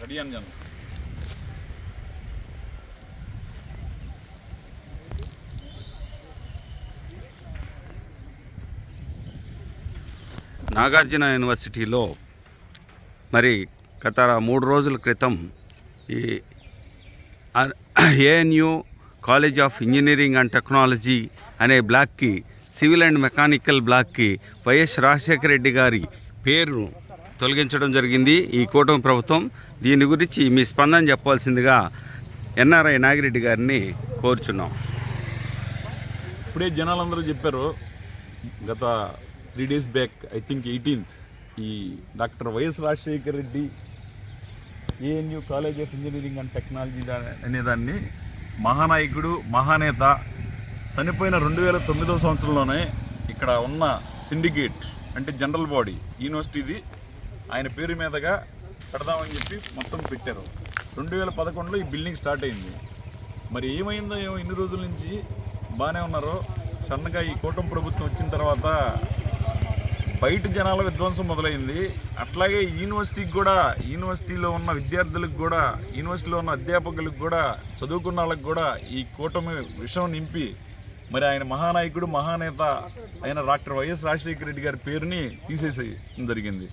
Ready అని జనం. నాగార్జున యూనివర్సిటీలో మరి గత 3 రోజుల క్రితం ఈ ANU college of engineering and technology అనే బ్లాక్కి, సివిల్ అండ్ మెకానికల్ బ్లాక్కి వైఎస్ రాజశేఖర రెడ్డి గారి పేరు తొలగించడం జరిగింది ఈ కూటమి ప్రభుత్వం. దీని గురించి మీ స్పందన చెప్పాల్సిందిగా ఎన్ఆర్ఐ నాగిరెడ్డి గారిని కోరుచున్నాం. ఇప్పుడే జనాలందరూ చెప్పారు, గత 3 days back, I think 18th, ఈ doctor YS Rajasekhara Reddy ANU college of engineering and technology అనేదాన్ని మహానాయకుడు, మహానేత చనిపోయిన 2009వ సంవత్సరంలోనే ఇక్కడ ఉన్న సిండికేట్ అంటే జనరల్ బాడీ యూనివర్సిటీది ఆయన పేరు మీదగా పెడదామని చెప్పి మొత్తం పెట్టారు. 2011లో ఈ బిల్డింగ్ స్టార్ట్ అయింది. మరి ఏమైందో ఏమో, ఇన్ని రోజుల నుంచి బాగానే ఉన్నారో, సన్నగా ఈ కూటమి ప్రభుత్వం వచ్చిన తర్వాత బయట జనాల విధ్వంసం మొదలైంది. అట్లాగే యూనివర్సిటీకి కూడా, యూనివర్సిటీలో ఉన్న విద్యార్థులకు కూడా, యూనివర్సిటీలో ఉన్న అధ్యాపకులకు కూడా, చదువుకున్న వాళ్ళకి కూడా ఈ కూటమి విషయం నింపి మరి ఆయన మహానాయకుడు, మహానేత అయిన డాక్టర్ వైఎస్ రాజశేఖర రెడ్డి గారి పేరుని తీసేసి జరిగింది.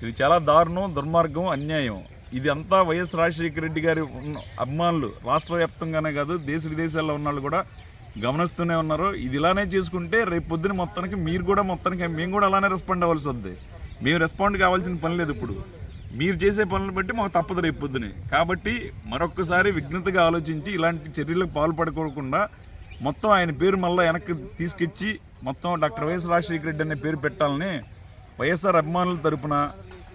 ఇది చాలా దారుణం, దుర్మార్గం, అన్యాయం. ఇది అంతా వైఎస్ రాజశేఖర రెడ్డి గారి అభిమానులు రాష్ట్ర వ్యాప్తంగానే కాదు, దేశ విదేశాల్లో ఉన్న వాళ్ళు కూడా గమనిస్తూనే ఉన్నారు. ఇది ఇలానే చేసుకుంటే రేపు పొద్దున మొత్తానికి మీరు కూడా, మొత్తానికి మేము కూడా అలానే రెస్పాండ్ అవ్వాల్సి వస్తుంది. మేము రెస్పాండ్ కావాల్సిన పని లేదు. ఇప్పుడు మీరు చేసే పనులను బట్టి మాకు తప్పదు రేపు పొద్దునే. కాబట్టి మరొక్కసారి విఘ్నతగా ఆలోచించి ఇలాంటి చర్యలకు పాల్పడుకోకుండా మొత్తం ఆయన పేరు మళ్ళీ వెనక్కి తీసుకొచ్చి మొత్తం డాక్టర్ వైఎస్ రాజశేఖర రెడ్డి అనే పేరు పెట్టాలని వైఎస్ఆర్ అభిమానుల తరపున,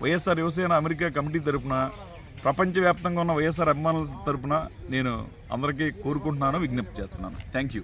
వైఎస్ఆర్ యువసేన అమెరికా కమిటీ తరపున, ప్రపంచవ్యాప్తంగా ఉన్న వైఎస్ఆర్ అభిమానుల తరపున నేను అందరికీ కోరుకుంటున్నాను, విజ్ఞప్తి చేస్తున్నాను. Thank you.